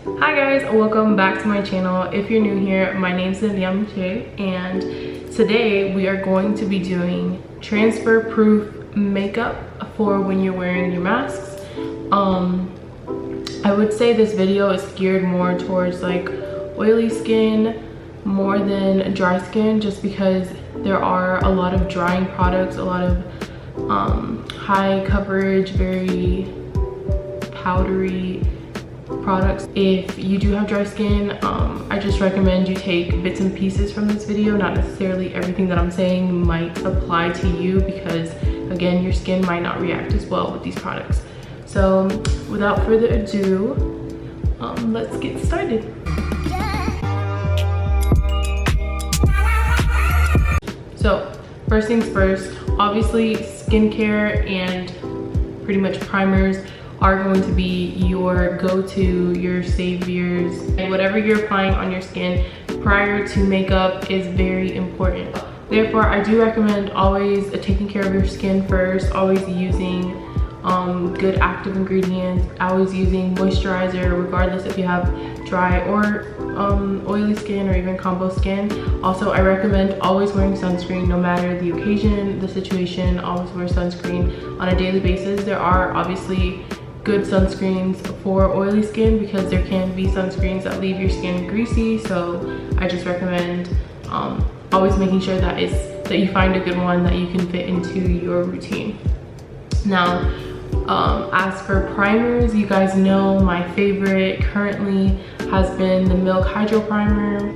Hi guys, welcome back to my channel. If you're new here, my name's Nelee, and today we are going to be doing transfer proof makeup for when you're wearing your masks. I would say this video is geared more towards like oily skin more than dry skin, just because there are a lot of drying products, a lot of high coverage, very powdery products. If you do have dry skin, I just recommend you take bits and pieces from this video. Not necessarily everything that I'm saying might apply to you, because again, your skin might not react as well with these products. So without further ado, let's get started. So first things first, obviously skincare and pretty much primers are going to be your go-to, your saviors. And whatever you're applying on your skin prior to makeup is very important. Therefore, I do recommend always taking care of your skin first, always using good active ingredients, always using moisturizer, regardless if you have dry or oily skin or even combo skin. Also, I recommend always wearing sunscreen no matter the occasion, the situation. Always wear sunscreen on a daily basis. There are obviously good sunscreens for oily skin, because there can be sunscreens that leave your skin greasy. So I just recommend always making sure that you find a good one that you can fit into your routine. Now, as for primers, you guys know my favorite currently has been the Milk Hydro Primer.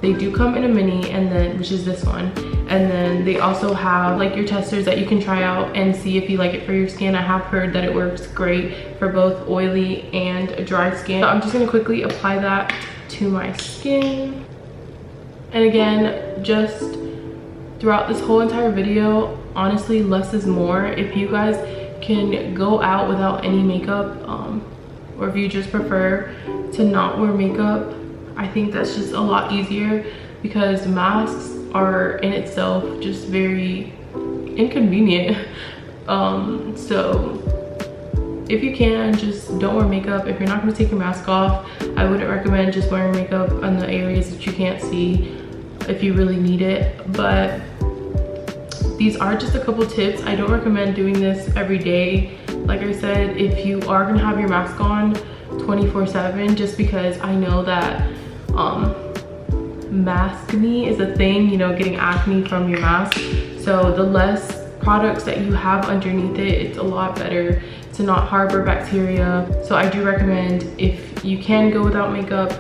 They do come in a mini, and then which is this one, and then they also have like your testers that you can try out and see if you like it for your skin. I have heard that it works great for both oily and dry skin. So I'm just gonna quickly apply that to my skin. And again, just throughout this whole entire video, honestly, less is more. If you guys can go out without any makeup, or if you just prefer to not wear makeup, I think that's just a lot easier, because masks are in itself just very inconvenient. So if you can, just don't wear makeup. If you're not going to take your mask off, I wouldn't recommend just wearing makeup on the areas that you can't see if you really need it. But these are just a couple tips. I don't recommend doing this every day. Like I said, if you are going to have your mask on 24/7, just because I know that maskne is a thing, you know, getting acne from your mask. So the less products that you have underneath it, it's a lot better to not harbor bacteria. So I do recommend, if you can go without makeup,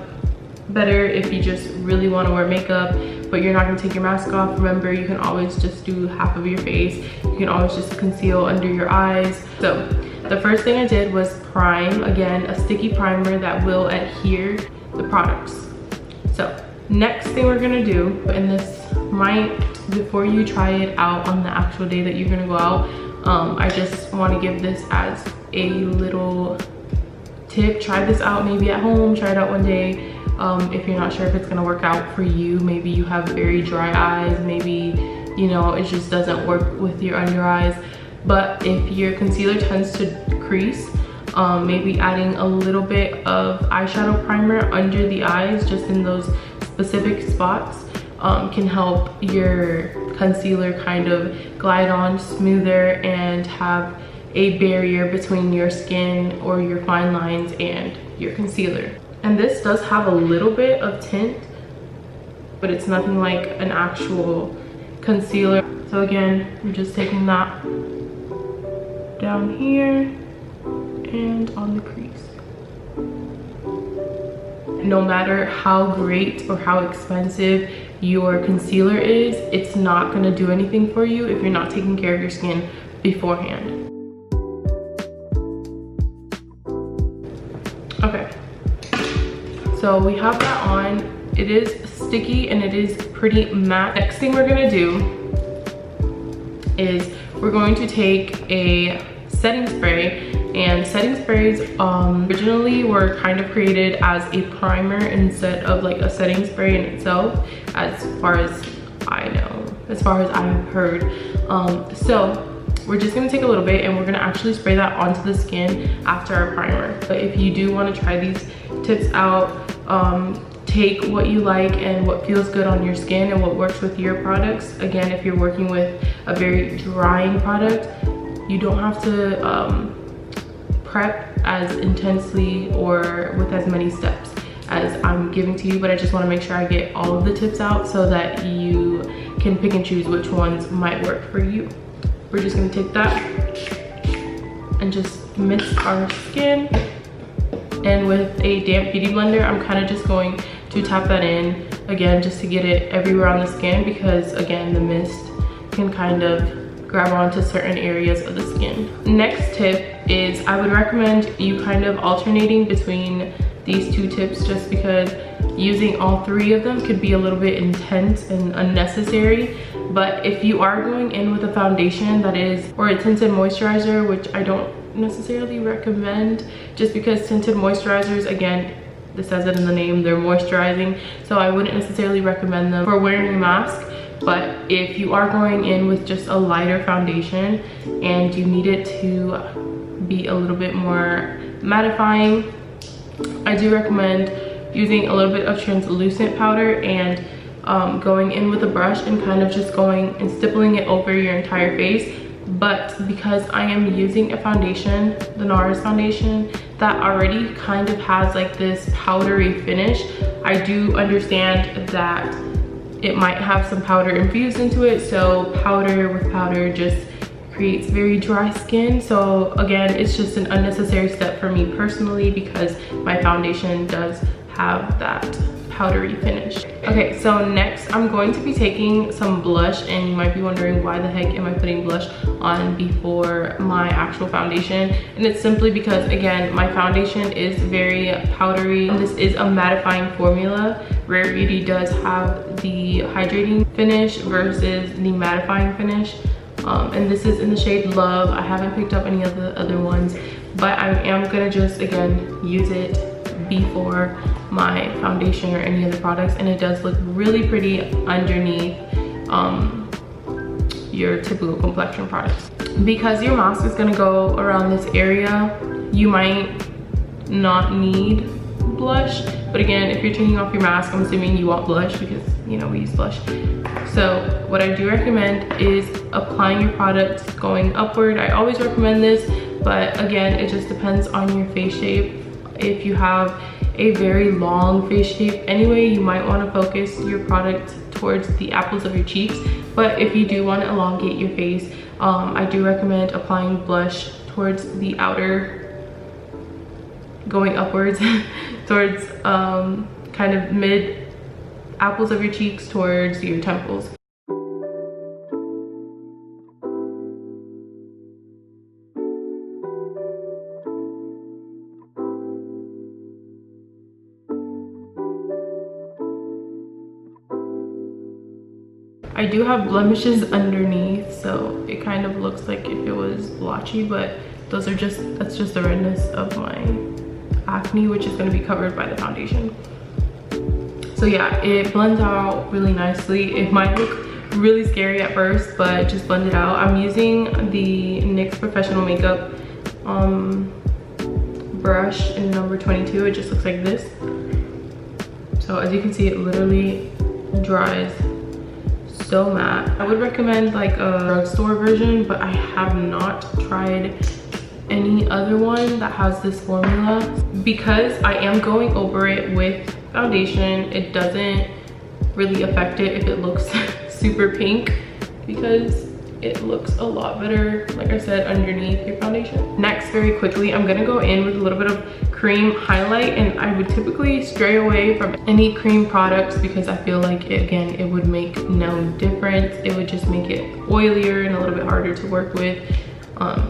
better. If you just really want to wear makeup but you're not going to take your mask off, remember, you can always just do half of your face. You can always just conceal under your eyes. So the first thing I did was prime. Again, a sticky primer that will adhere the products. So next thing we're gonna do, and this might, before you try it out on the actual day that you're gonna go out, I just want to give this as a little tip. Try this out maybe at home, try it out one day. If you're not sure if it's gonna work out for you, maybe you have very dry eyes, maybe, you know, it just doesn't work with your under eyes. But if your concealer tends to crease, maybe adding a little bit of eyeshadow primer under the eyes, just in those specific spots, can help your concealer kind of glide on smoother and have a barrier between your skin or your fine lines and your concealer. And this does have a little bit of tint, but it's nothing like an actual concealer. So again, I'm just taking that down here and on the crease. No matter how great or how expensive your concealer is, it's not going to do anything for you if you're not taking care of your skin beforehand. Okay, so we have that on. It is sticky and it is pretty matte. Next thing we're going to do is we're going to take a setting spray. And setting sprays originally were kind of created as a primer instead of like a setting spray in itself, as far as I know, as far as I've heard. So we're just gonna take a little bit and we're gonna actually spray that onto the skin after our primer. But if you do want to try these tips out. Take what you like and what feels good on your skin and what works with your products. Again, if you're working with a very drying product, you don't have to prep as intensely or with as many steps as I'm giving to you, but I just want to make sure I get all of the tips out so that you can pick and choose which ones might work for you. We're just going to take that and just mix our skin, and with a damp beauty blender I'm kind of just going to tap that in again just to get it everywhere on the skin, because again the mist can kind of grab onto certain areas of the skin. Next tip is I would recommend you kind of alternating between these two tips, just because using all three of them could be a little bit intense and unnecessary. But if you are going in with a foundation that is, or a tinted moisturizer, which I don't necessarily recommend, just because tinted moisturizers, again, this says it in the name, they're moisturizing, so I wouldn't necessarily recommend them for wearing a mask. But if you are going in with just a lighter foundation and you need it to be a little bit more mattifying, I do recommend using a little bit of translucent powder and going in with a brush and kind of just going and stippling it over your entire face. But because I am using a foundation, the NARS foundation, that already kind of has like this powdery finish, I do understand that it might have some powder infused into it, so powder with powder just creates very dry skin. So again, it's just an unnecessary step for me personally, because my foundation does have that powdery finish. Okay, so next I'm going to be taking some blush, and you might be wondering why the heck am I putting blush on before my actual foundation, and it's simply because again my foundation is very powdery. This is a mattifying formula. Rare Beauty does have the hydrating finish versus the mattifying finish. And this is in the shade Love. I haven't picked up any of the other ones, but I am gonna just again use it before my foundation or any other products, and it does look really pretty underneath your typical complexion products. Because your mask is gonna go around this area, you might not need blush, but again, if you're taking off your mask, I'm assuming you want blush because, you know, we use blush. So what I do recommend is applying your product going upward. I always recommend this, but again, it just depends on your face shape. If you have a very long face shape anyway, you might want to focus your product towards the apples of your cheeks. But if you do want to elongate your face, I do recommend applying blush towards the outer, going upwards towards kind of mid apples of your cheeks towards your temples. I do have blemishes underneath, so it kind of looks like if it was blotchy, but those are just, that's just the redness of my acne, which is going to be covered by the foundation. So yeah, it blends out really nicely. It might look really scary at first, but just blend it out. I'm using the NYX Professional Makeup brush in number 22. It just looks like this. So as you can see, it literally dries so matte. I would recommend like a drugstore version, but I have not tried any other one that has this formula. Because I am going over it with foundation, it doesn't really affect it if it looks super pink, because it looks a lot better, like I said, underneath your foundation. Next, very quickly, I'm gonna go in with a little bit of cream highlight, and I would typically stray away from any cream products because I feel like it would make no difference. It would just make it oilier and a little bit harder to work with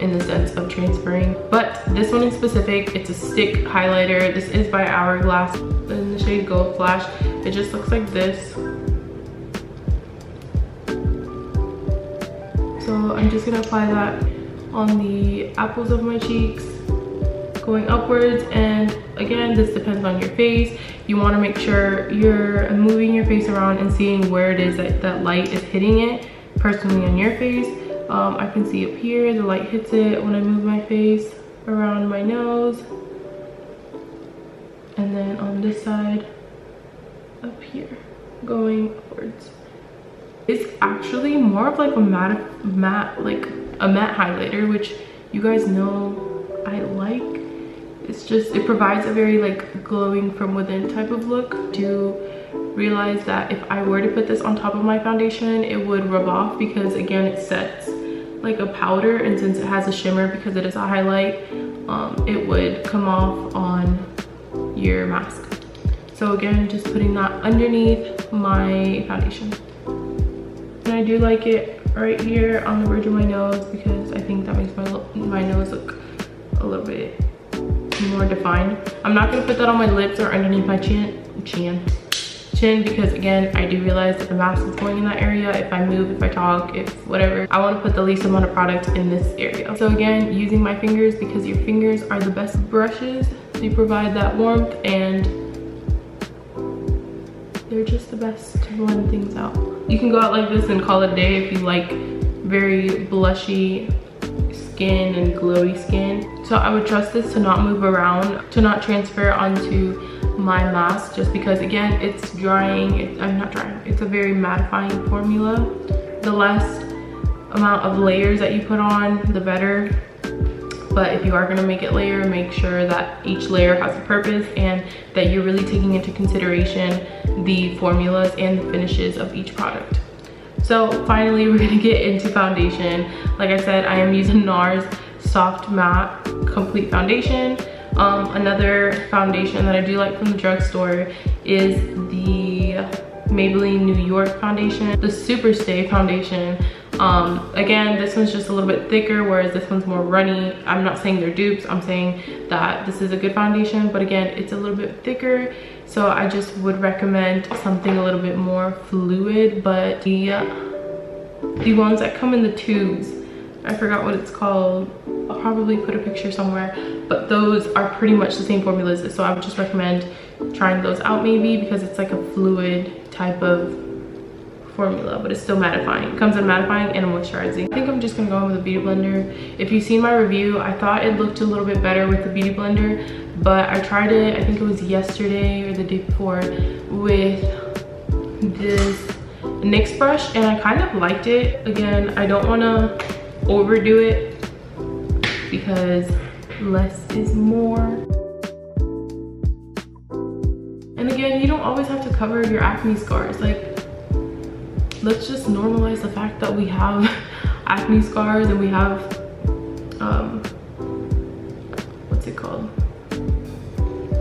in the sense of transferring. But this one in specific, it's a stick highlighter. This is by Hourglass in the shade Gold Flash. It just looks like this. So I'm just gonna apply that on the apples of my cheeks, going upwards. And again, this depends on your face. You want to make sure you're moving your face around and seeing where it is that light is hitting it. Personally, on your face, I can see up here the light hits it when I move my face around my nose. and then on this side up here going upwards. It's actually more of like a matte highlighter, which you guys know I like. It's just, it provides a very like glowing from within type of look. Do realize that if I were to put this on top of my foundation, it would rub off because again it sets like a powder, and since it has a shimmer because it is a highlight, it would come off on your mask. So again, just putting that underneath my foundation. And I do like it right here on the bridge of my nose because I think that makes my nose look a little bit more defined. I'm not gonna put that on my lips or underneath my chin because again, I do realize that the mask is going in that area. If I move, if I talk, if whatever, I want to put the least amount of product in this area. So again, using my fingers because your fingers are the best brushes. They provide that warmth and they're just the best to blend things out. You can go out like this and call it a day if you like very blushy skin and glowy skin. So I would trust this to not move around, to not transfer onto my mask, just because again it's drying. I'm not drying, it's a very mattifying formula. The less amount of layers that you put on, the better. But if you are going to make it layer, make sure that each layer has a purpose and that you're really taking into consideration the formulas and the finishes of each product. So finally, we're going to get into foundation. Like I said, I am using NARS Soft Matte Complete Foundation. Another foundation that I do like from the drugstore is the Maybelline New York foundation, the Super Stay foundation. Again, this one's just a little bit thicker, whereas this one's more runny. I'm not saying they're dupes, I'm saying that this is a good foundation, but again, it's a little bit thicker. So I just would recommend something a little bit more fluid. But the ones that come in the tubes, I forgot what it's called. I'll probably put a picture somewhere, but those are pretty much the same formula as this. So I would just recommend trying those out maybe because it's like a fluid type of formula, but it's still mattifying. It comes in mattifying and moisturizing. I think I'm just gonna go in with a beauty blender. If you've seen my review, I thought it looked a little bit better with the beauty blender, but I tried it, I think it was yesterday or the day before, with this NYX brush, and I kind of liked it. Again, I don't wanna overdo it because less is more. And again, you don't always have to cover your acne scars. Like, let's just normalize the fact that we have acne scars and we have what's it called,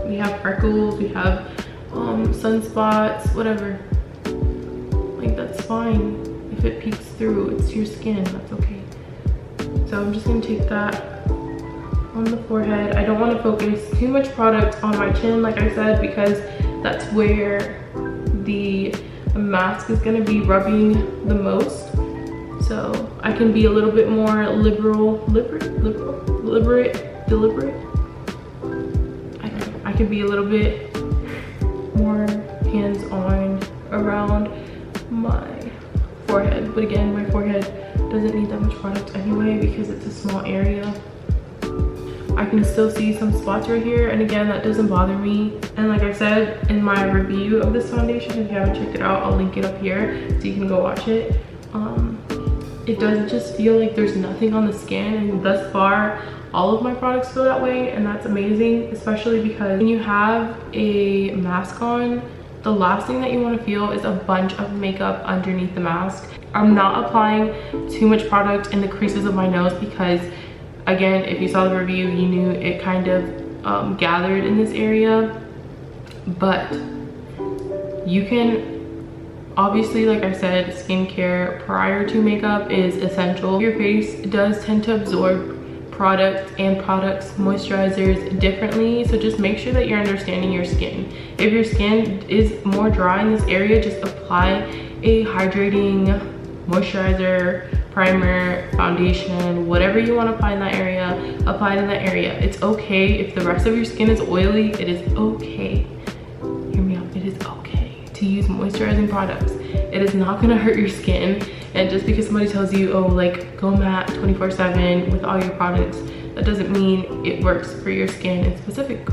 we have freckles, we have sunspots, whatever. Like, that's fine. If it peeks through, it's your skin, that's okay. So I'm just gonna take that on the forehead. I don't want to focus too much product on my chin, like I said, because that's where the mask is going to be rubbing the most. So I can be a little bit more deliberate. I can be a little bit more hands-on around my forehead. But again, my forehead doesn't need that much product anyway because it's a small area. I can still see some spots right here, and again, that doesn't bother me. And like I said in my review of this foundation, if you haven't checked it out, I'll link it up here so you can go watch it. It does just feel like there's nothing on the skin, and thus far all of my products feel that way, and that's amazing, especially because when you have a mask on, the last thing that you want to feel is a bunch of makeup underneath the mask. I'm not applying too much product in the creases of my nose because, again, if you saw the review, you knew it kind of gathered in this area. But you can, obviously, like I said, skincare prior to makeup is essential. Your face does tend to absorb products and moisturizers differently, so just make sure that you're understanding your skin. If your skin is more dry in this area, just apply a hydrating moisturizer, primer, foundation, whatever you want to apply in that area, apply it in that area. It's okay if the rest of your skin is oily. It is okay, hear me out, it is okay to use moisturizing products. It is not going to hurt your skin. And just because somebody tells you, oh, like, go matte 24/7 with all your products, that doesn't mean it works for your skin in specific.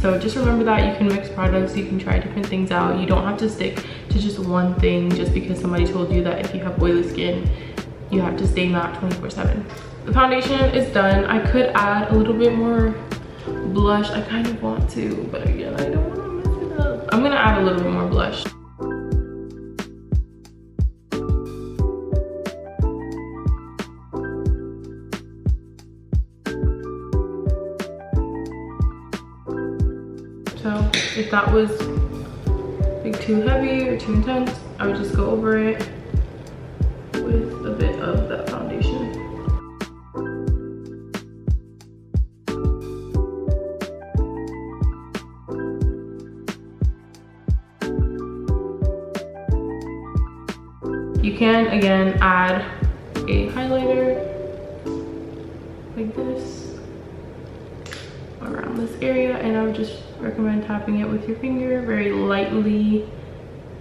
So just remember that you can mix products, you can try different things out. You don't have to stick to just one thing just because somebody told you that if you have oily skin, you have to stay matte 24/7. The foundation is done. I could add a little bit more blush. I kind of want to, but again, I don't want to mess it up. I'm gonna add a little bit more blush. So if that was like too heavy or too intense, I would just go over it with a bit of that foundation. You can again add a highlighter like this around this area, and I would just recommend tapping it with your finger very lightly.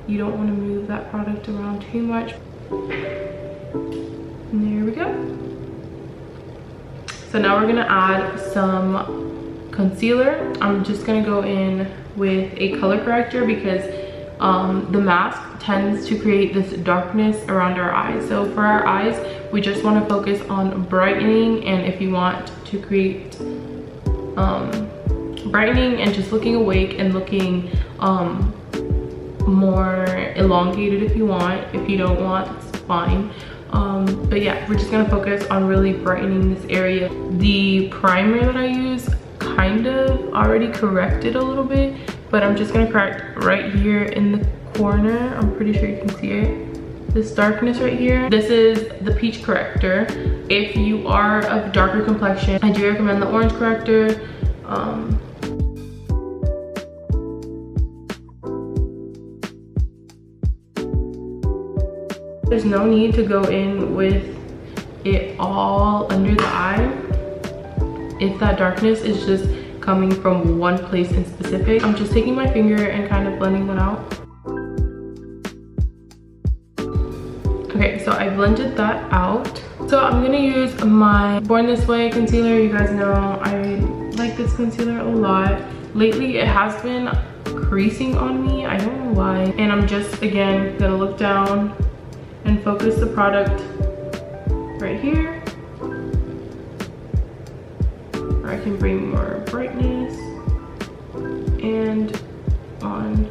You don't want to move that product around too much. And there we go. So now we're gonna add some concealer. I'm just gonna go in with a color corrector because the mask tends to create this darkness around our eyes. So for our eyes, we just want to focus on brightening, and if you want to create brightening and just looking awake and looking more elongated if you want. If you don't want, it's fine. But yeah, we're just gonna focus on really brightening this area. The primer that I use kind of already corrected a little bit, but I'm just gonna correct right here in the corner. I'm pretty sure you can see it. This darkness right here. This is the peach corrector. If you are of darker complexion, I do recommend the orange corrector. There's no need to go in with it all under the eye if that darkness is just coming from one place in specific. I'm just taking my finger and kind of blending that out. Okay, so I blended that out. So I'm gonna use my Born This Way concealer. You guys know I like this concealer a lot. Lately it has been creasing on me, I don't know why. And I'm just, again, gonna look down and focus the product right here. Or I can bring more brightness. And on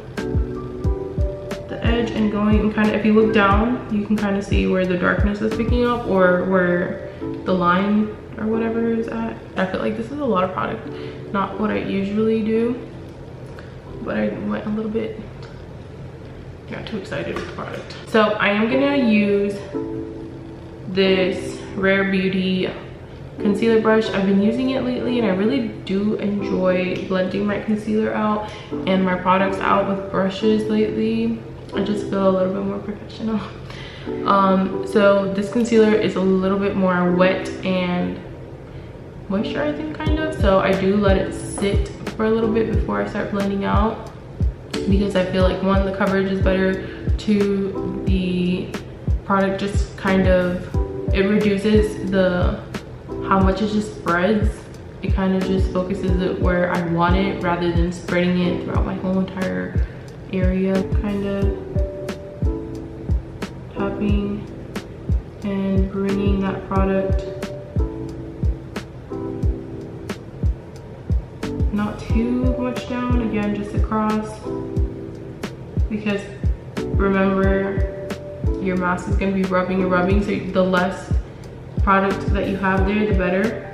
the edge and going and kind of, if you look down, you can kind of see where the darkness is picking up or where the line or whatever is at. I feel like this is a lot of product, not what I usually do, but I went a little bit, got too excited with the product. So I am gonna use this Rare Beauty concealer brush. I've been using it lately and I really do enjoy blending my concealer out and my products out with brushes lately. I just feel a little bit more professional. So this concealer is a little bit more wet and moisturizing kind of, so I do let it sit for a little bit before I start blending out, because I feel like, one, the coverage is better, two, the product just kind of, it reduces how much it just spreads. It kind of just focuses it where I want it rather than spreading it throughout my whole entire area. Kind of tapping and bringing that product not too much down, again, just across, because remember, your mask is going to be rubbing and rubbing, so the less product that you have there, the better.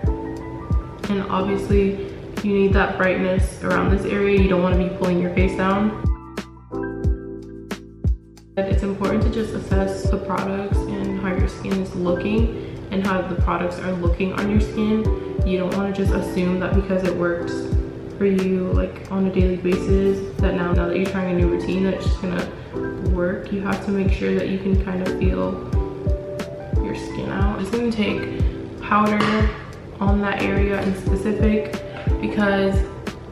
And obviously you need that brightness around this area. You don't want to be pulling your face down. It's important to just assess the products and how your skin is looking and how the products are looking on your skin. You don't want to just assume that because it works for you like on a daily basis, that now that you're trying a new routine, that it's just gonna work. You have to make sure that you can kind of feel your skin out. I'm just gonna take powder on that area in specific because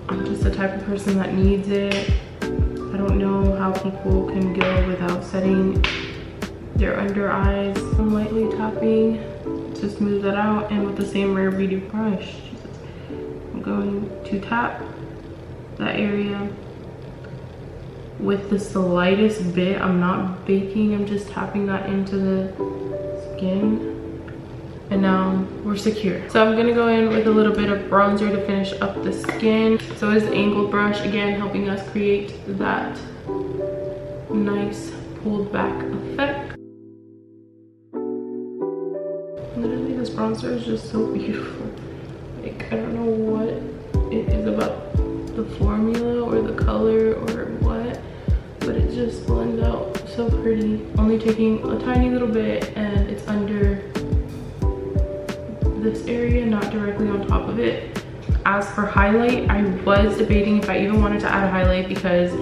I'm just the type of person that needs it. I don't know how people can go without setting their under eyes. I'm lightly tapping to smooth that out, and with the same Rare Beauty brush, I'm going to tap that area with the slightest bit. I'm not baking, I'm just tapping that into the skin. And now we're secure. So I'm gonna go in with a little bit of bronzer to finish up the skin. So it's an angled brush, again, helping us create that nice pulled back effect. Literally, this bronzer is just so beautiful. Like, I don't know what it is about the formula or the color or what, but it just blends out so pretty. Only taking a tiny little bit, and it's under this area, not directly on top of it. As for highlight, I was debating if I even wanted to add a highlight because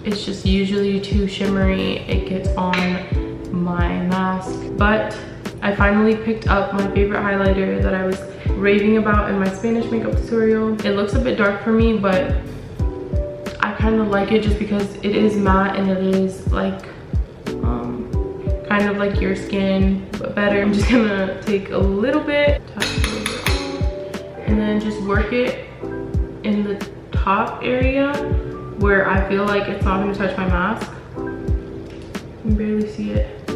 it's just usually too shimmery. It gets on my mask, but I finally picked up my favorite highlighter that I was raving about in my Spanish makeup tutorial. It looks a bit dark for me, but I kind of like it just because it is matte and it is like kind of like your skin, but better. I'm just gonna take a little bit, and then just work it in the top area where I feel like it's not gonna touch my mask. You can barely see it,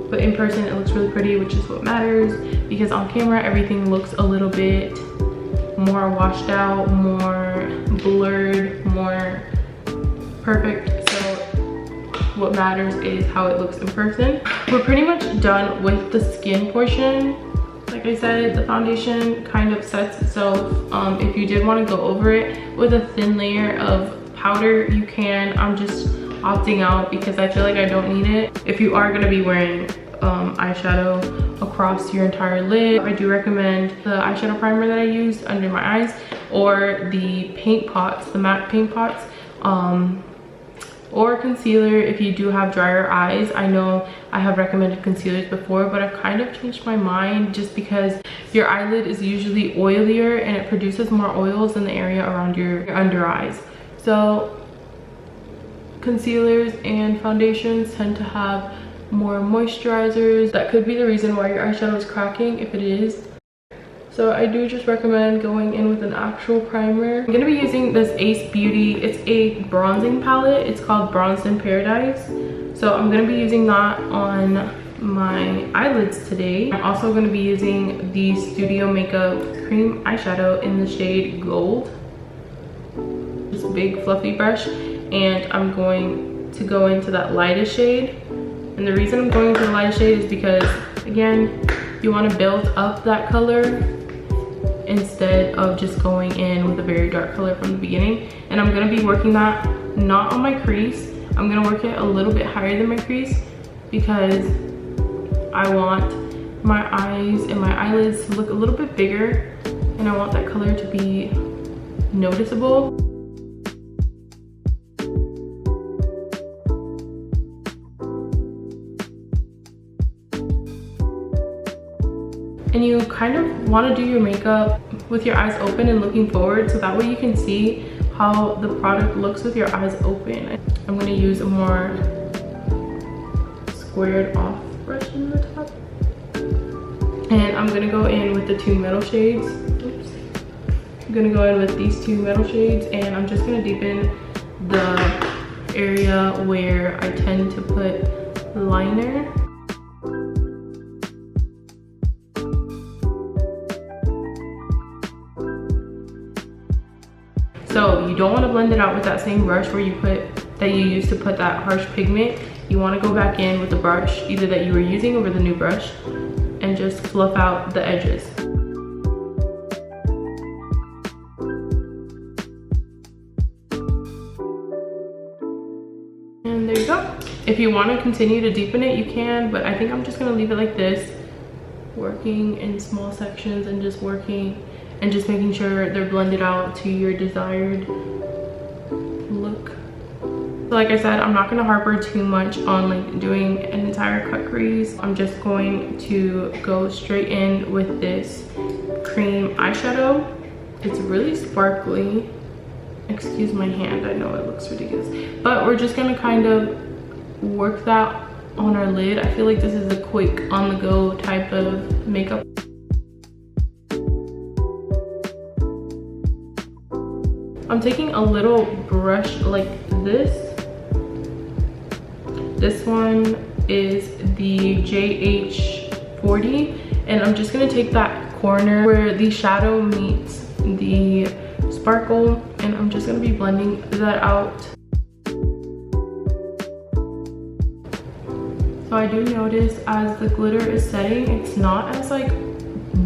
but in person it looks really pretty, which is what matters, because on camera everything looks a little bit more washed out, more blurred, more perfect. What matters is how it looks in person. We're pretty much done with the skin portion. Like I said, the foundation kind of sets itself. If you did want to go over it with a thin layer of powder, you can. I'm just opting out because I feel like I don't need it. If you are going to be wearing eyeshadow across your entire lid, I do recommend the eyeshadow primer that I used under my eyes, or the paint pots, the MAC paint pots, or concealer if you do have drier eyes. I know I have recommended concealers before, but I've kind of changed my mind just because your eyelid is usually oilier and it produces more oils in the area around your under eyes. So concealers and foundations tend to have more moisturizers. That could be the reason why your eyeshadow is cracking, if it is. So I do just recommend going in with an actual primer. I'm going to be using this Ace Beauty. It's a bronzing palette. It's called Bronzed in Paradise. So I'm going to be using that on my eyelids today. I'm also going to be using the Studio Makeup Cream Eyeshadow in the shade Gold. This big fluffy brush. And I'm going to go into that lightest shade. And the reason I'm going into the lightest shade is because, again, you want to build up that color instead of just going in with a very dark color from the beginning. And I'm going to be working that not on my crease. I'm going to work it a little bit higher than my crease because I want my eyes and my eyelids to look a little bit bigger, and I want that color to be noticeable. And you kind of want to do your makeup with your eyes open and looking forward, so that way you can see how the product looks with your eyes open. I'm going to use a more squared off brush in the top. And I'm going to go in with the two metal shades. Oops. I'm going to go in with these two metal shades, and I'm just going to deepen the area where I tend to put liner. So you don't want to blend it out with that same brush where you used to put that harsh pigment. You want to go back in with the brush either that you were using or with a new brush and just fluff out the edges. And there you go. If you want to continue to deepen it, you can, but I think I'm just going to leave it like this, working in small sections and just working and just making sure they're blended out to your desired look. So like I said, I'm not gonna harbor too much on like doing an entire cut crease. I'm just going to go straight in with this cream eyeshadow. It's really sparkly. Excuse my hand, I know it looks ridiculous. But we're just gonna kind of work that on our lid. I feel like this is a quick on the go type of makeup. I'm taking a little brush like this. This one is the JH40, and I'm just gonna take that corner where the shadow meets the sparkle, and I'm just gonna be blending that out. So I do notice as the glitter is setting, it's not as like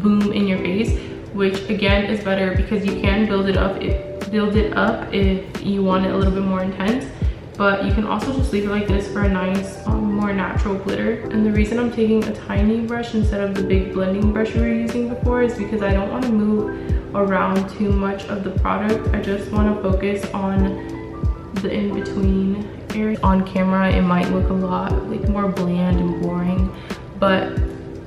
boom in your face, which again is better because you can build it up if you want it a little bit more intense, but you can also just leave it like this for a nice more natural glitter. And the reason I'm taking a tiny brush instead of the big blending brush we were using before is because I don't want to move around too much of the product. I just want to focus on the in-between area. On camera it might look a lot like more bland and boring, but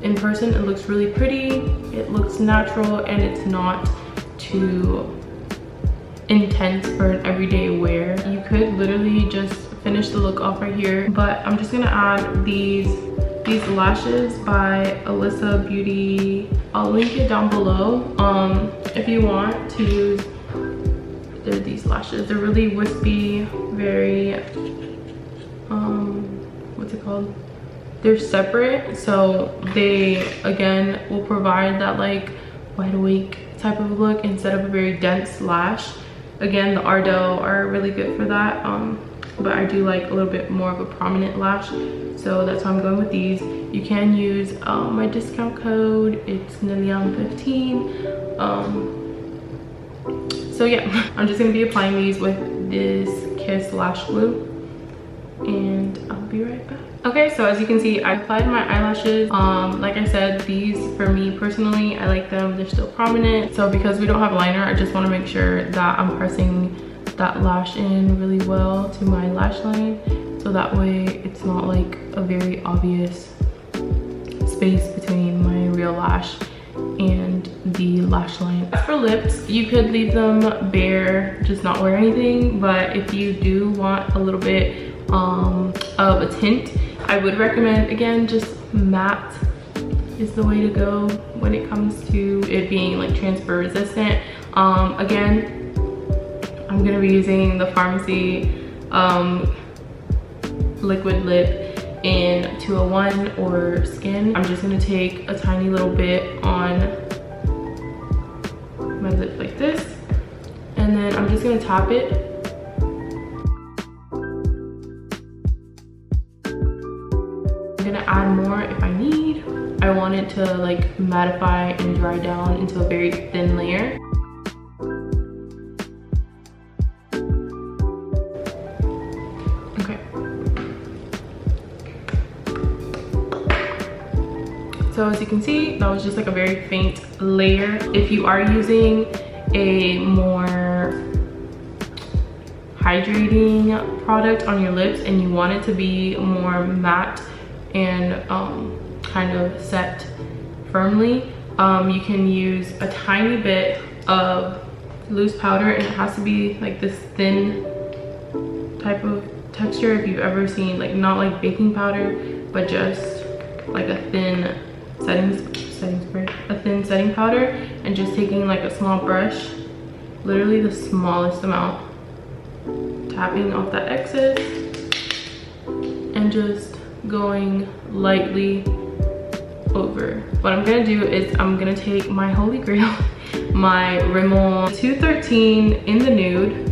in person it looks really pretty, it looks natural, and it's not too intense for an everyday wear. You could literally just finish the look off right here, but I'm just gonna add these lashes by Alyssa Beauty. I'll link it down below if you want to use. They're these lashes. They're really wispy, very what's it called, they're separate, so they again will provide that like wide awake type of look instead of a very dense lash. Again, the Ardell are really good for that, but I do like a little bit more of a prominent lash, so that's why I'm going with these. You can use my discount code, it's nelee15. So yeah, I'm just gonna be applying these with this Kiss lash glue, and I'll be right back. Okay, so as you can see, I applied my eyelashes. Like I said, these for me personally, I like them, they're still prominent. So because we don't have liner, I just want to make sure that I'm pressing that lash in really well to my lash line, so that way it's not like a very obvious space between my real lash and the lash line. As for lips, you could leave them bare, just not wear anything, but if you do want a little bit of a tint, I would recommend, again, just matte is the way to go when it comes to it being like transfer resistant. Again, I'm gonna be using the Pharmacy liquid lip in 201 or Skin. I'm just gonna take a tiny little bit on my lip like this, and then I'm just gonna tap it. I'm gonna add more if I need. I want it to like mattify and dry down into a very thin layer. Okay. So as you can see, that was just like a very faint layer. If you are using a more hydrating product on your lips and you want it to be more matte and kind of set firmly, you can use a tiny bit of loose powder, and it has to be like this thin type of texture. If you've ever seen, like, not like baking powder, but just like a thin setting powder, and just taking like a small brush, literally the smallest amount, tapping off that excess and just going lightly over. What I'm gonna do is I'm gonna take my holy grail, my Rimmel 213 in the nude.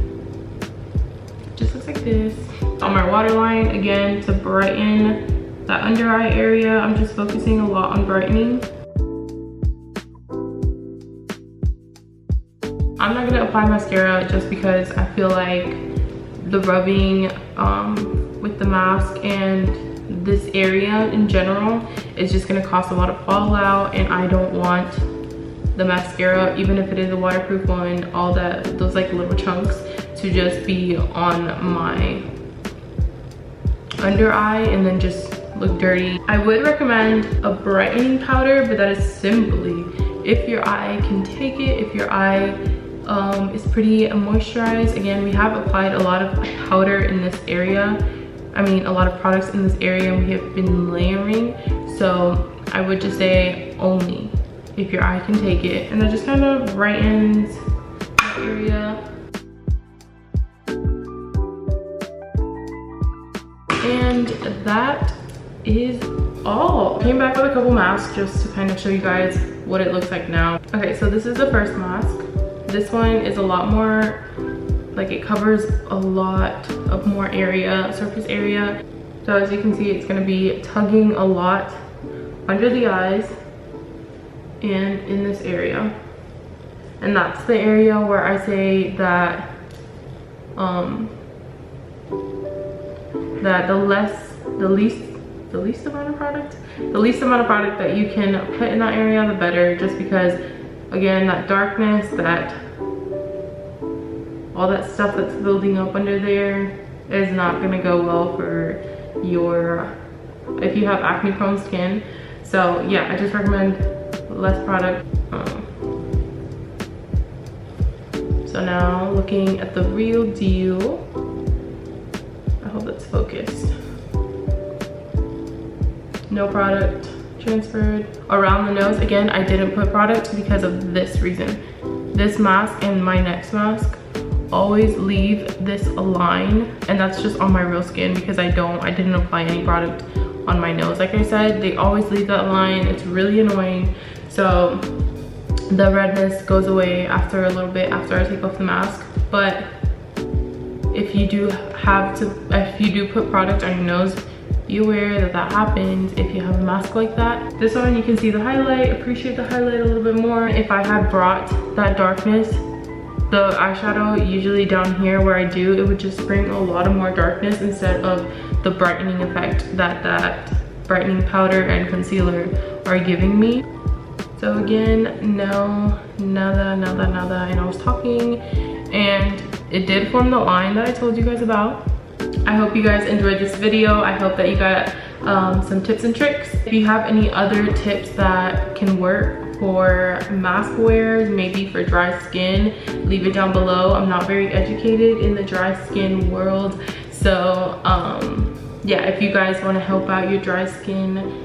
Just looks like this. On my waterline, again, to brighten that under eye area. I'm just focusing a lot on brightening. I'm not gonna apply mascara just because I feel like the rubbing with the mask and this area in general is just gonna cause a lot of fallout, and I don't want the mascara, even if it is a waterproof one, all that, those like little chunks, to just be on my under eye and then just look dirty. I would recommend a brightening powder, but that is simply if your eye can take it, if your eye is pretty moisturized. Again, we have applied a lot of powder in this area, a lot of products in this area, and we have been layering, so I would just say only if your eye can take it, and that just kind of brightens that area. And that is all. Came back with a couple masks just to kind of show you guys what it looks like now. Okay, so this is the first mask. This one is a lot more, like it covers a lot of more area, surface area. So as you can see, it's gonna be tugging a lot under the eyes and in this area. And that's the area where I say that that the least amount of product that you can put in that area, the better, just because again, that darkness, that all that stuff that's building up under there is not gonna go well for your, if you have acne prone skin. So yeah, I just recommend less product. So now looking at the real deal. I hope it's focused. No product transferred. Around the nose, again, I didn't put product because of this reason. This mask and my next mask always leave this line, and that's just on my real skin because I didn't apply any product on my nose. Like I said, they always leave that line. It's really annoying. So the redness goes away after a little bit after I take off the mask. But if you do put product on your nose, be aware that that happens if you have a mask like that. This one, you can see the highlight, appreciate the highlight a little bit more. If I had brought that darkness, the eyeshadow usually down here where I do, it would just bring a lot of more darkness instead of the brightening effect that brightening powder and concealer are giving me. So again, now that I know I was talking, and it did form the line that I told you guys about. I hope you guys enjoyed this video. I hope that you got some tips and tricks. If you have any other tips that can work for mask wears, maybe for dry skin, leave it down below. I'm not very educated in the dry skin world. So yeah, if you guys want to help out your dry skin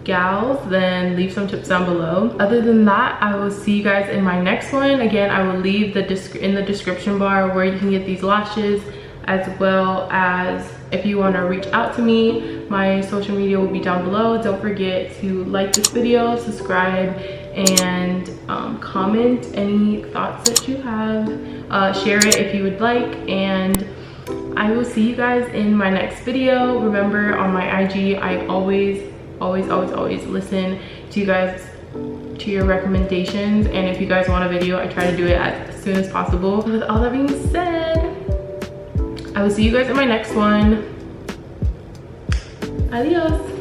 gals, then leave some tips down below. Other than that, I will see you guys in my next one. Again, I will leave in the description bar where you can get these lashes, as well as if you want to reach out to me, my social media will be down below. Don't forget to like this video, subscribe, and comment any thoughts that you have. Share it if you would like, and I will see you guys in my next video. Remember, on my IG, I always listen to you guys, to your recommendations, and if you guys want a video, I try to do it as soon as possible. With all that being said, I will see you guys in my next one. Adios.